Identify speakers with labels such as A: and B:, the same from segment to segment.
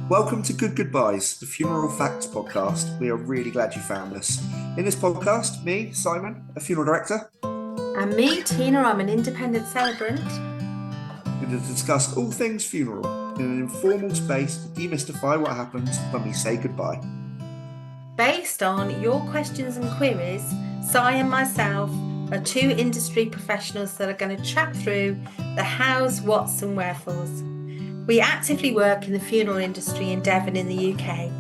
A: Welcome to Good Goodbyes, the funeral facts podcast. We are really glad you found us. In this podcast, me, Simon, a funeral director,
B: And me, Tina, I'm an independent celebrant.
A: are going to discuss all things funeral in an informal space to demystify what happens when we say goodbye.
B: Based on your questions and queries, Si and myself are two industry professionals that are going to chat through the hows, whats, and wherefores. We actively work in the funeral industry in Devon in the UK.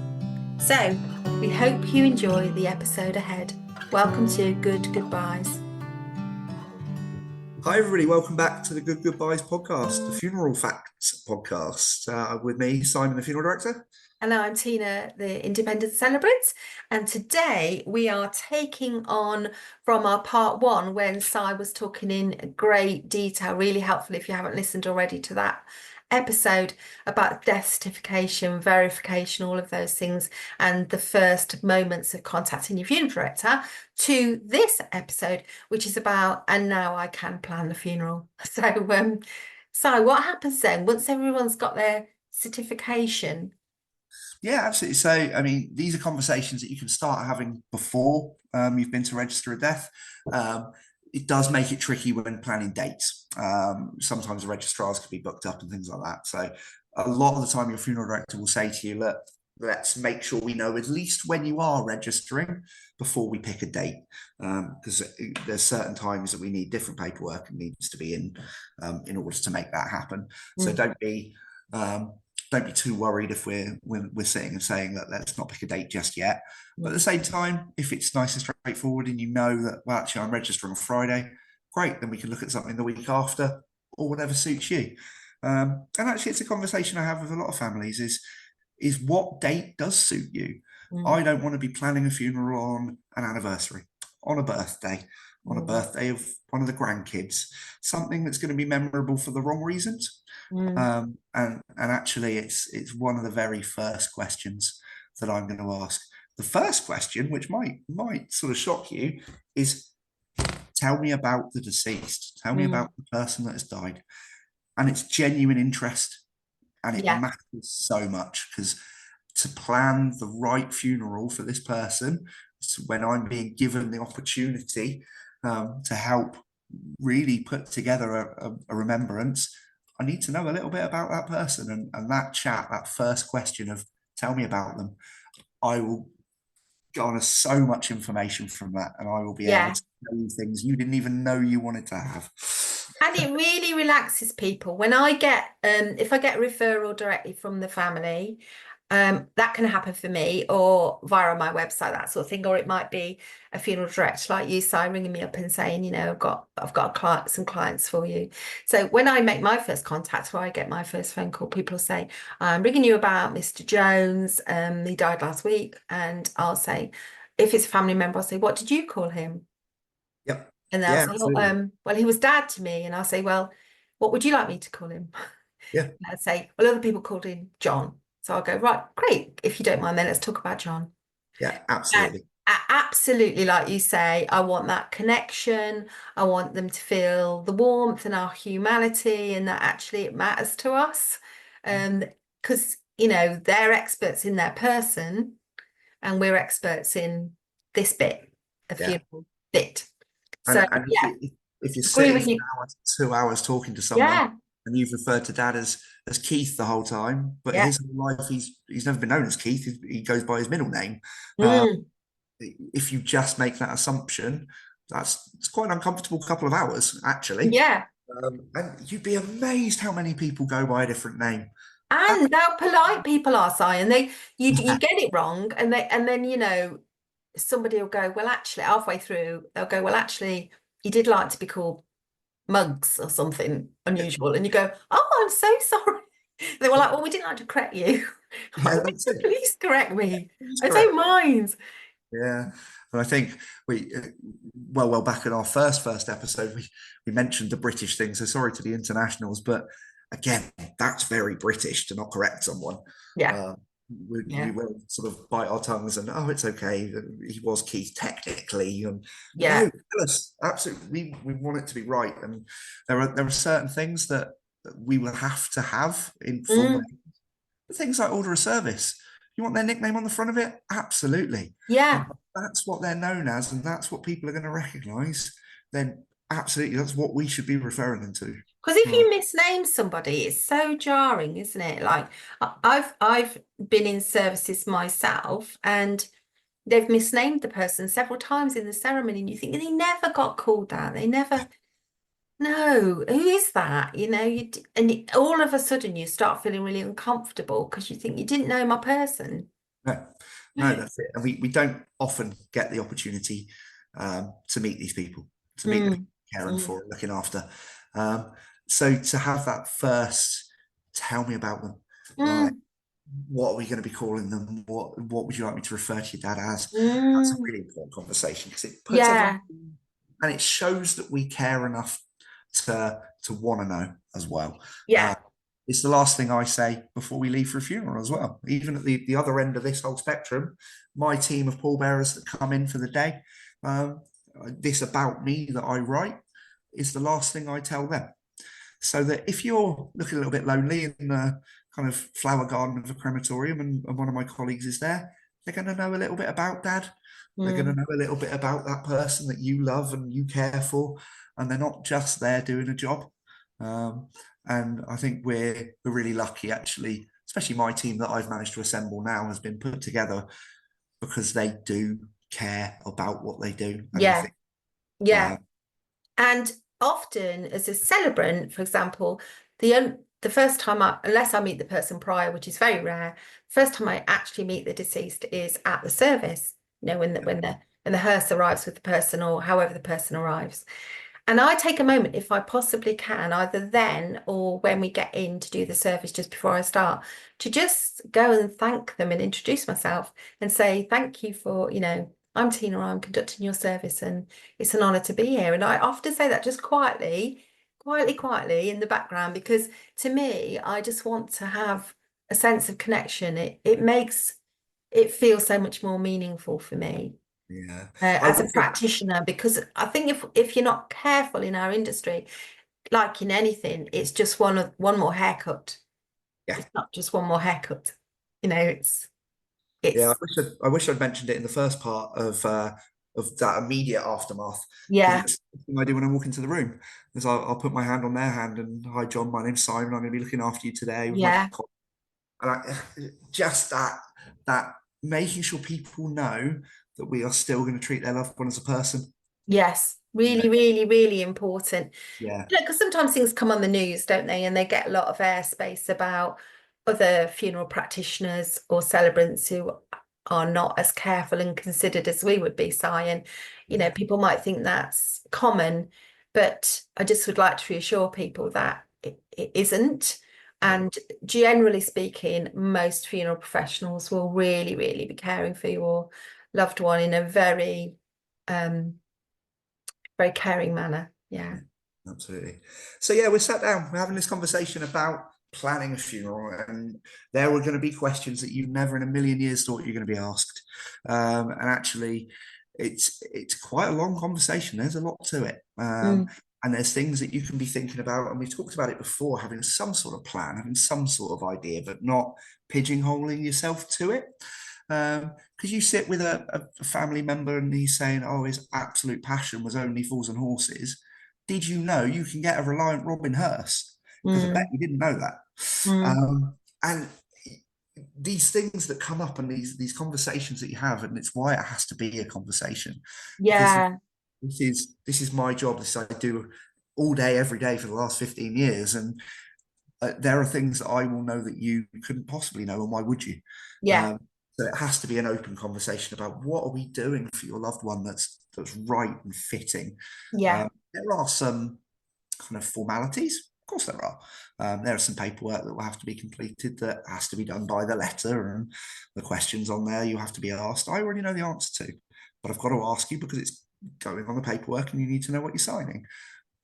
B: So, we hope you enjoy the episode ahead. Welcome to Good Goodbyes.
A: Hi, everybody. Welcome back to the Good Goodbyes podcast, the funeral facts podcast, with me, Simon, the funeral director.
B: Hello, I'm Tina, the independent celebrant, and today we are taking on from our part one when Si was talking in great detail, really helpful if you haven't listened already to that episode about death certification, verification, all of those things, and the first moments of contacting your funeral director, to this episode, which is about, and now I can plan the funeral. So, what happens then once everyone's got their certification?
A: Yeah, absolutely. So, I mean, these are conversations that you can start having before you've been to register a death. It does make it tricky when planning dates. Sometimes the registrars can be booked up and things like that. So, a lot of the time, your funeral director will say to you, look, let's make sure we know at least when you are registering before we pick a date, because there's certain times that we need different paperwork and needs to be in order to make that happen. So don't be too worried if we're sitting and saying that let's not pick a date just yet. But at the same time, if it's nice and straightforward and you know that, well, actually I'm registering on Friday, great, then we can look at something the week after or whatever suits you. And actually, it's a conversation I have with a lot of families is what date does suit you. I don't want to be planning a funeral on an anniversary, on a birthday, on a birthday of one of the grandkids, something that's going to be memorable for the wrong reasons. And actually, it's one of the very first questions that I'm going to ask. The first question, which might sort of shock you, is tell me about the deceased. Tell me about the person that has died. And it's genuine interest, and it matters so much because to plan the right funeral for this person, when I'm being given the opportunity to help really put together a remembrance, I need to know a little bit about that person. And that chat, that first question of tell me about them, I will garner so much information from that, and I will be able to tell you things you didn't even know you wanted to have.
B: And it really relaxes people. When I get, if I get a referral directly from the family, that can happen for me, or via my website, that sort of thing. Or it might be a funeral director like you, Si, ringing me up and saying, you know, I've got some clients for you. So when I make my first contact, or I get my first phone call, people say, I'm ringing you about Mr. Jones. He died last week. And I'll say, if it's a family member, I'll say, what did you call him?
A: Yep.
B: And they'll say, well, he was dad to me. And I'll say, well, what would you like me to call him?
A: Yeah.
B: And I'd say, well, other people called him John. So I'll go, right, great. If you don't mind, then let's talk about John.
A: Yeah, absolutely.
B: Absolutely, like you say, I want that connection. I want them to feel the warmth and our humanity, and that actually it matters to us. Because, you know, they're experts in their person, and we're experts in this bit, the funeral bit. So,
A: And if you're
B: agree
A: sitting
B: with
A: for
B: you.
A: 2 hours talking to someone
B: Yeah,
A: and you've referred to dad as Keith the whole time, but
B: yeah.
A: his whole life he's never been known as Keith. He goes by his middle name.
B: Mm.
A: If you just make that assumption, it's quite an uncomfortable couple of hours, actually.
B: Yeah.
A: And you'd be amazed how many people go by a different name.
B: And how polite people are, Si, and you get it wrong, and then you know somebody will go, well, actually, halfway through they'll go, well, actually, he did like to be called Mugs or something unusual, and you go, oh, I'm so sorry. They were like, well, we didn't like to correct you.
A: Yeah, that's it.
B: Please correct me.
A: He's
B: I
A: correct.
B: don't mind.
A: Yeah, and I think we well back in our first episode we mentioned the British thing. So sorry to the internationals, but again, that's very British to not correct someone.
B: Yeah,
A: Uh, we
B: yeah,
A: will sort of bite our tongues and it's okay. He was Keith technically, and
B: yeah.
A: no, tell us absolutely. We want it to be right, and there are certain things that we will have to have in full
B: Mm.
A: name. Things like order a service. You want their nickname on the front of it? Absolutely.
B: Yeah.
A: And that's what they're known as, and that's what people are going to recognize. Then absolutely, that's what we should be referring them to.
B: Because if
A: Right.
B: you misname somebody, it's so jarring, isn't it? Like I've been in services myself, and they've misnamed the person several times in the ceremony, and you think they never got called that. They never. No, who is that? All of a sudden you start feeling really uncomfortable because you think you didn't know my person.
A: No, no, that's it. And we don't often get the opportunity to meet these people, to meet the people
B: Mm,
A: caring
B: mm,
A: for and looking after. Um, so to have that first, tell me about them. Like,
B: mm,
A: what are we going to be calling them? What would you like me to refer to your dad as? That's a
B: mm.
A: really important conversation because it puts everyone
B: Yeah,
A: and it shows that we care enough to want to know as well.
B: yeah.
A: It's the last thing I say before we leave for a funeral as well. Even at the other end of this whole spectrum, my team of pallbearers that come in for the day, um, this about me that I write is the last thing I tell them. So that if you're looking a little bit lonely in the kind of flower garden of a crematorium and one of my colleagues is there, they're going to know a little bit about dad. They're going to
B: Mm,
A: know a little bit about that person that you love and you care for, and they're not just there doing a job. Um, and I think we're really lucky, actually, especially my team that I've managed to assemble now has been put together because they do care about what they do, and I
B: yeah,
A: think
B: yeah.
A: uh,
B: And often, as a celebrant, for example, the first time unless I meet the person prior, which is very rare, first time I actually meet the deceased is at the service. When the hearse arrives with the person, or however the person arrives. And I take a moment, if I possibly can, either then or when we get in to do the service just before I start, to just go and thank them and introduce myself and say, thank you for, I'm Tina, I'm conducting your service, and it's an honour to be here. And I often say that just quietly, quietly, quietly in the background, because to me, I just want to have a sense of connection. It makes it feel so much more meaningful for me
A: yeah, I
B: as a
A: wish
B: practitioner, because I think if you're not careful in our industry, like in anything, it's just one more haircut.
A: yeah.
B: It's not just one more haircut. It's
A: Yeah,
B: it's
A: I wish I'd mentioned it in the first part of that immediate aftermath because
B: yeah,
A: it's something I do when I walk into the room. Is I'll put my hand on their hand and hi John, my name's Simon. I'm going to be looking after you today with my
B: yeah,
A: and just that making sure people know that we are still going to treat their loved one as a person.
B: yes,
A: You know,
B: really, really, really important.
A: yeah,
B: Because sometimes things come on the news, don't they? And they get a lot of airspace about other funeral practitioners or celebrants who are not as careful and considered as we would be, Si. And,
A: yeah,
B: people might think that's common, but I just would like to reassure people that it isn't.
A: no,
B: And generally speaking, most funeral professionals will really, really be caring for your loved one in a very, um, very caring manner. Yeah.
A: yeah, absolutely. So yeah, we're sat down, we're having this conversation about planning a funeral, and there were going to be questions that you never in a million years thought you're going to be asked. And actually, it's quite a long conversation. There's a lot to it.
B: Mm.
A: And there's things that you can be thinking about, and we've talked about it before, having some sort of plan, having some sort of idea, but not pigeonholing yourself to it. Because you sit with a family member and he's saying, oh, his absolute passion was only fools and horses. Did you know you can get a Reliant Robin hearse? Because I bet
B: Mm.
A: you didn't know that.
B: Mm.
A: And these things that come up and these conversations that you have, and it's why it has to be a conversation, because
B: Yeah,
A: this is my job. This I do all day, every day for the last 15 years, and there are things that I will know that you couldn't possibly know, and why would you?
B: yeah,
A: Um, so it has to be an open conversation about what are we doing for your loved one that's right and fitting.
B: yeah,
A: There are some kind of formalities. Of course, there are. There are some paperwork that will have to be completed that has to be done by the letter, and the questions on there you have to be asked. I already know the answer to, but I've got to ask you because it's going on the paperwork and you need to know what you're signing.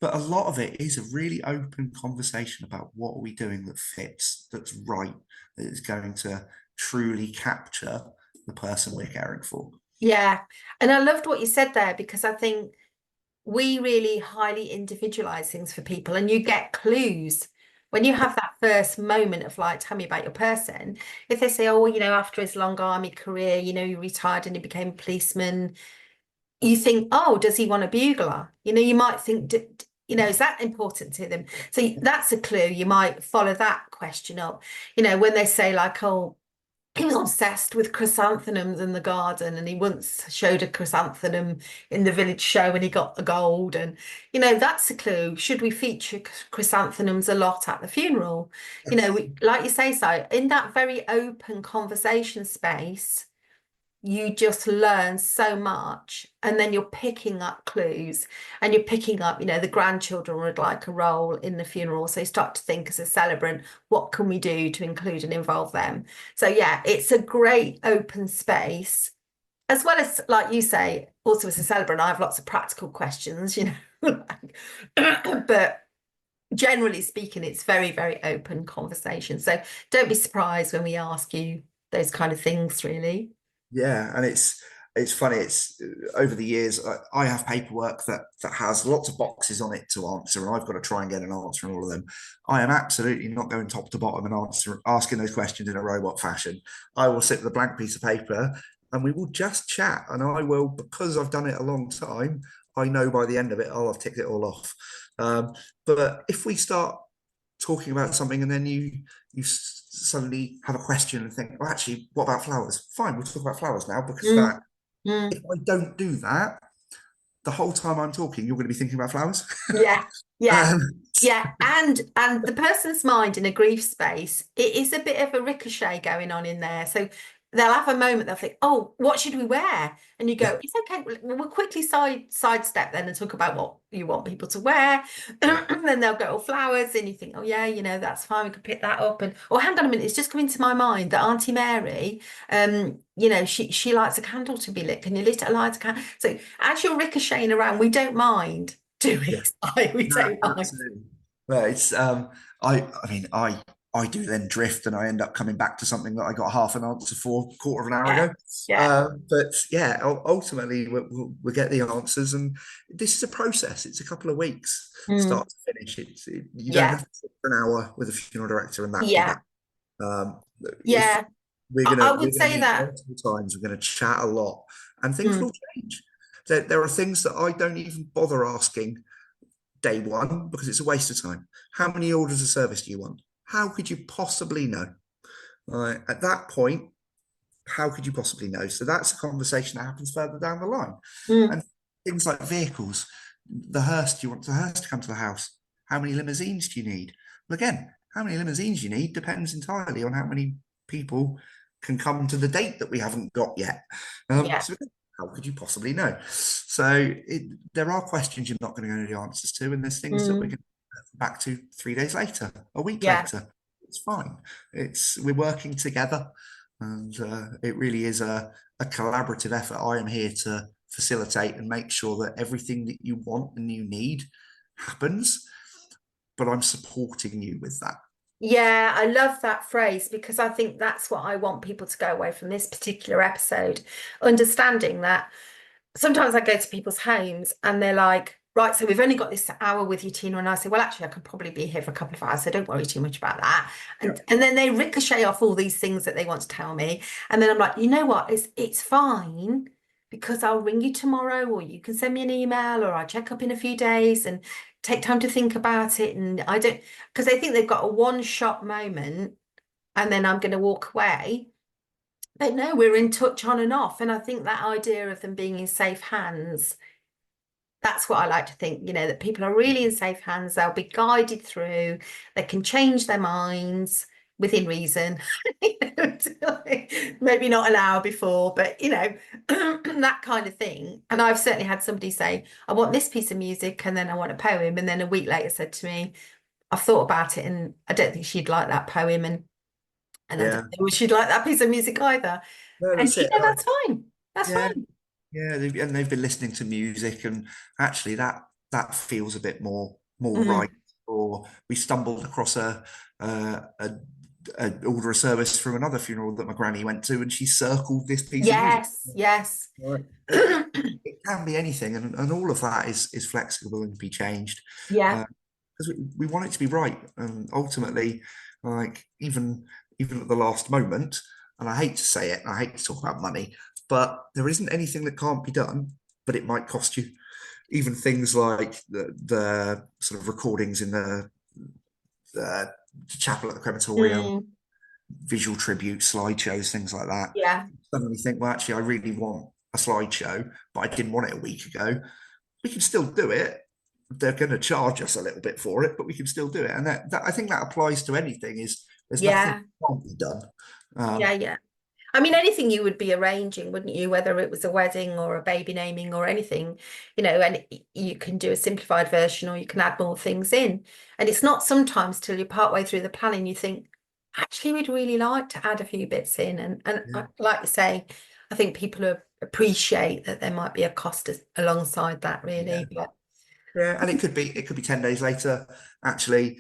A: But a lot of it is a really open conversation about what are we doing that fits, that's right, that is going to truly capture the person we're caring for.
B: yeah. And I loved what you said there, because I think we really highly individualize things for people, and you get clues when you have that first moment of like, tell me about your person, if they say, oh, well, after his long army career, he retired and he became a policeman, you think, oh, does he want a bugler? You might think, is that important to them? So that's a clue. You might follow that question up. When they say like, oh, he was obsessed with chrysanthemums in the garden, and he once showed a chrysanthemum in the village show and he got the gold. And that's a clue. Should we feature chrysanthemums a lot at the funeral? Like you say, so in that very open conversation space, you just learn so much, and then you're picking up clues, and you're picking up, the grandchildren would like a role in the funeral, so you start to think as a celebrant, what can we do to include and involve them? So yeah, it's a great open space, as well as, like you say, also as a celebrant, I have lots of practical questions, but generally speaking, it's very, very open conversation. So don't be surprised when we ask you those kind of things, really.
A: Yeah, and it's funny. It's over the years, I have paperwork that has lots of boxes on it to answer, and I've got to try and get an answer on all of them. I am absolutely not going top to bottom and asking those questions in a robot fashion. I will sit with a blank piece of paper, and we will just chat. And I will, because I've done it a long time, I know by the end of it, oh, I've ticked it all off. But if we start talking about something and then you suddenly have a question and think, well, actually, what about flowers? Fine, we'll talk about flowers now, because
B: Mm, mm.
A: if I don't do that, the whole time I'm talking, you're going to be thinking about flowers.
B: Yeah, yeah,
A: um,
B: yeah. And the person's mind in a grief space, it is a bit of a ricochet going on in there. So they'll have a moment, they'll think, oh, what should we wear? And you
A: yeah,
B: go, it's okay. We'll quickly sidestep then and talk about what you want people to wear.
A: yeah,
B: And then they'll go, oh, flowers. And you think, oh yeah, that's fine. We could pick that up. And oh, hang on a minute, it's just coming to my mind that Auntie Mary, she likes a candle to be lit. Can you light a candle? So as you're ricocheting around, we don't mind doing
A: yeah.
B: it. We
A: No,
B: don't mind.
A: absolutely. Well, it's I mean, I do then drift, and I end up coming back to something that I got half an answer for a quarter of an hour
B: Yeah,
A: ago.
B: yeah,
A: But yeah, ultimately we'll get the answers, and this is a process. It's a couple of weeks,
B: mm,
A: start to finish. You don't
B: yeah,
A: have to sit for an hour with a funeral director and that be
B: yeah,
A: that. Um, if
B: yeah. I would
A: we're gonna
B: say
A: meet
B: that.
A: multiple times, we're gonna chat a lot, and things
B: Mm,
A: will change. There are things that I don't even bother asking day one because it's a waste of time. How many orders of service do you want? How could you possibly know? At that point, how could you possibly know? So that's a conversation that happens further down the line.
B: mm,
A: And things like vehicles, the hearse, do you want the hearse to come to the house? How many limousines do you need? Well, again, how many limousines you need depends entirely on how many people can come to the date that we haven't got yet.
B: yeah,
A: So how could you possibly know? So there are questions you're not going to know the answers to, and there's things that we're going
B: mm,
A: to go back to 3 days later, a week
B: yeah.
A: later. It's fine. We're working together, and it really is a collaborative effort. I am here to facilitate and make sure that everything that you want and you need happens, but I'm supporting you with that.
B: Yeah, I love that phrase, because I think that's what I want people to go away from this particular episode, understanding that sometimes I go to people's homes and they're like, right, so we've only got this hour with you, Tina. And I say, well, actually, I could probably be here for a couple of hours, so don't worry too much about that.
A: Yeah,
B: And then they ricochet off all these things that they want to tell me. And then I'm like, you know what? It's fine, because I'll ring you tomorrow, or you can send me an email, or I'll check up in a few days and take time to think about it. And I don't, because they think they've got a one-shot moment and then I'm going to walk away. But no, we're in touch on and off. And I think that idea of them being in safe hands, that's what I like to think, that people are really in safe hands. They'll be guided through, they can change their minds within reason. Maybe not an hour before, but that kind of thing. And I've certainly had somebody say, I want this piece of music, and then I want a poem. And then a week later said to me, I've thought about it and I don't think she'd like that poem. And I don't
A: yeah.
B: think she'd like that piece of music either.
A: No,
B: And
A: that's it.
B: that's fine. That's
A: Yeah,
B: fine.
A: yeah, and they've been listening to music, and actually that feels a bit more
B: Mm.
A: right. Or we stumbled across a order of service from another funeral that my granny went to, and she circled this piece of music.
B: Yes, yes.
A: Right. It can be anything, and all of that is flexible and can be changed.
B: Yeah,
A: Uh, because we want it to be right, and ultimately, like even at the last moment, and I hate to say it, I hate to talk about money, but there isn't anything that can't be done, but it might cost you. Even things like the sort of recordings in the chapel at the crematorium,
B: Mm,
A: visual tribute, slideshows, things like that.
B: yeah,
A: Suddenly think, well, actually, I really want a slideshow, but I didn't want it a week ago. We can still do it. They're going to charge us a little bit for it, but we can still do it. And that I think that applies to anything. Is there's nothing
B: yeah,
A: that can't be done.
B: yeah,
A: Um,
B: yeah. I mean, anything you would be arranging, wouldn't you? Whether it was a wedding or a baby naming or anything, and you can do a simplified version or you can add more things in. And it's not sometimes till you're partway through the planning, you think, actually, we'd really like to add a few bits in. And like you say, I think people appreciate that there might be a cost alongside that,
A: yeah,
B: really. But
A: yeah, and it could be 10 days later. Actually,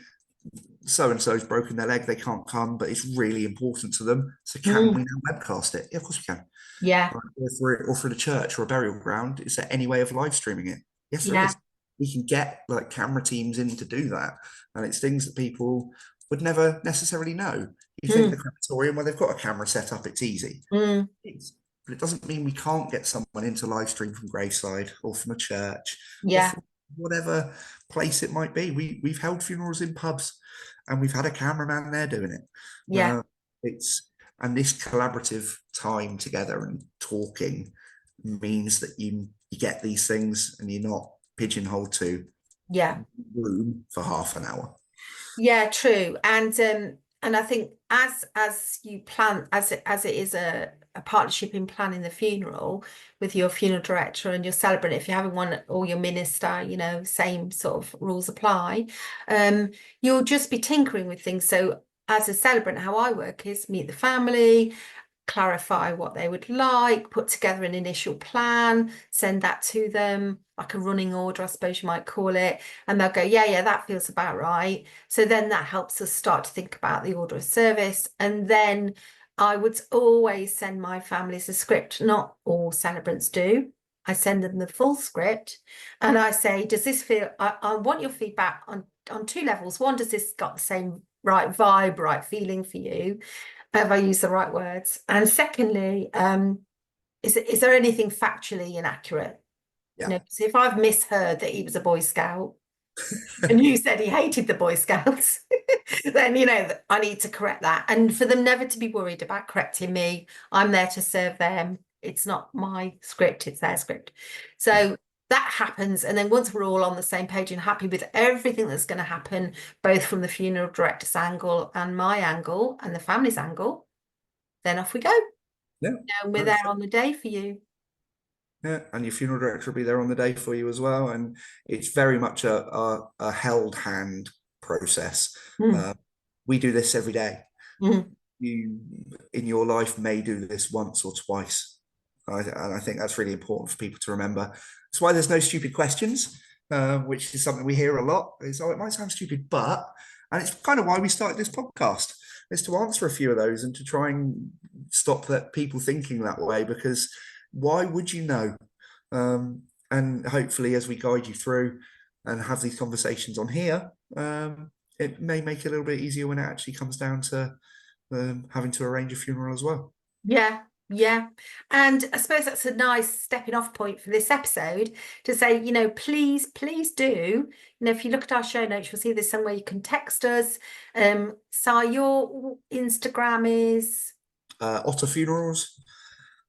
A: so and so's broken their leg; they can't come, but it's really important to them. So can we
B: mm,
A: now webcast it? Yeah, of course we can.
B: yeah,
A: Or for the church or a burial ground, is there any way of live streaming it? Yes, there
B: yeah,
A: is. We can get like camera teams in to do that, and it's things that people would never necessarily know. You think the
B: mm,
A: crematorium, where they've got a camera set up, it's easy.
B: mm,
A: But it doesn't mean we can't get someone into live stream from graveside or from a church or
B: yeah,
A: from whatever place it might be. We've held funerals in pubs, and we've had a cameraman there doing it.
B: yeah,
A: Uh, it's and this collaborative time together and talking means that you get these things and you're not pigeonholed to
B: yeah.
A: room for half an hour.
B: Yeah, true. And I think as you plan, as it is a partnership in planning the funeral with your funeral director and your celebrant, if you're having one or your minister, same sort of rules apply. You'll just be tinkering with things. So as a celebrant, how I work is meet the family, clarify what they would like, put together an initial plan, send that to them, like a running order, I suppose you might call it. And they'll go, yeah, yeah, that feels about right. So then that helps us start to think about the order of service. And then I would always send my families a script. Not all celebrants do. I send them the full script and I say, does this feel, I want your feedback on two levels. One, does this got the same right vibe, right feeling for you? Have I used the right words? And secondly, is there anything factually inaccurate?
A: Yeah.
B: So if I've misheard that he was a Boy Scout and you said he hated the Boy Scouts, then I need to correct that. And for them never to be worried about correcting me, I'm there to serve them. It's not my script, it's their script. So that happens. And then once we're all on the same page and happy with everything that's going to happen, both from the funeral director's angle and my angle and the family's angle, then off we go.
A: Yeah.
B: And we're there on the day for you.
A: Yeah, and your funeral director will be there on the day for you as well. And it's very much a held hand process.
B: Mm,
A: Uh, we do this every day.
B: mm.
A: You in your life may do this once or twice. And I think that's really important for people to remember. That's why there's no stupid questions, which is something we hear a lot. Is, oh, it might sound stupid, and it's kind of why we started this podcast, is to answer a few of those and to try and stop that people thinking that way, because why would you know? And hopefully, as we guide you through and have these conversations on here, it may make it a little bit easier when it actually comes down to having to arrange a funeral as well.
B: Yeah, yeah. And I suppose that's a nice stepping off point for this episode to say, please do. If you look at our show notes, you'll see there's somewhere you can text us. Si, your Instagram is,
A: Otter funerals.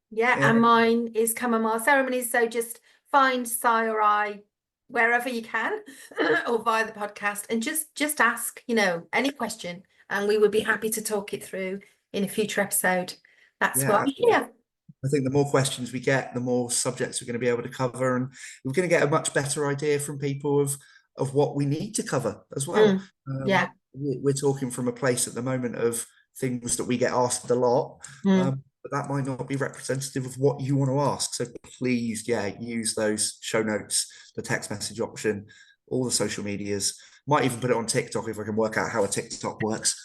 B: yeah,
A: Yeah,
B: and mine is Chamomile Ceremonies. So just find Si or I wherever you can or via the podcast and just ask, any question, and we would be happy to talk it through in a future episode. That's
A: yeah,
B: what I'm
A: absolutely.
B: here.
A: I think the more questions we get, the more subjects we're going to be able to cover, and we're going to get a much better idea from people of what we need to cover as well.
B: Yeah.
A: We're talking from a place at the moment of things that we get asked a lot,
B: Mm.
A: but that might not be representative of what you want to ask. So please, yeah, use those show notes, the text message option, all the social medias. Might even put it on TikTok if I can work out how a TikTok works.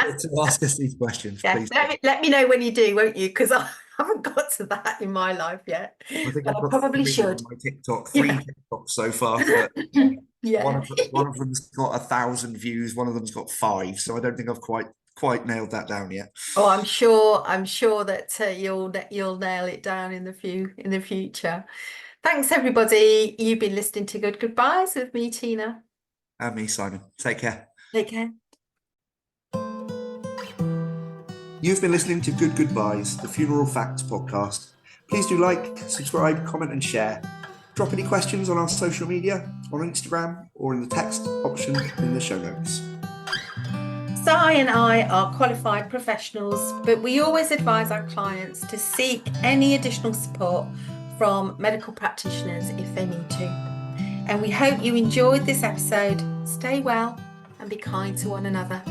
A: To ask us these questions,
B: Yeah,
A: please.
B: let me know when you do, won't you? Because I haven't got to that in my life yet,
A: I think
B: but
A: I've
B: I
A: got
B: probably
A: three
B: should.
A: on my TikTok, three
B: Yeah.
A: TikToks so far, but
B: Yeah.
A: One of them's got 1,000 views, one of them's got 5. So I don't think I've quite nailed that down yet.
B: Oh, I'm sure that you'll nail it down in the future. Thanks, everybody. You've been listening to Good Goodbyes with me, Tina.
A: And me, Simon. Take care.
B: Take care.
A: You've been listening to Good Goodbyes, the Funeral Facts podcast. Please do like, subscribe, comment, and share. Drop any questions on our social media, on Instagram, or in the text option in the show notes.
B: Si and I are qualified professionals, but we always advise our clients to seek any additional support from medical practitioners if they need to. And we hope you enjoyed this episode. Stay well and be kind to one another.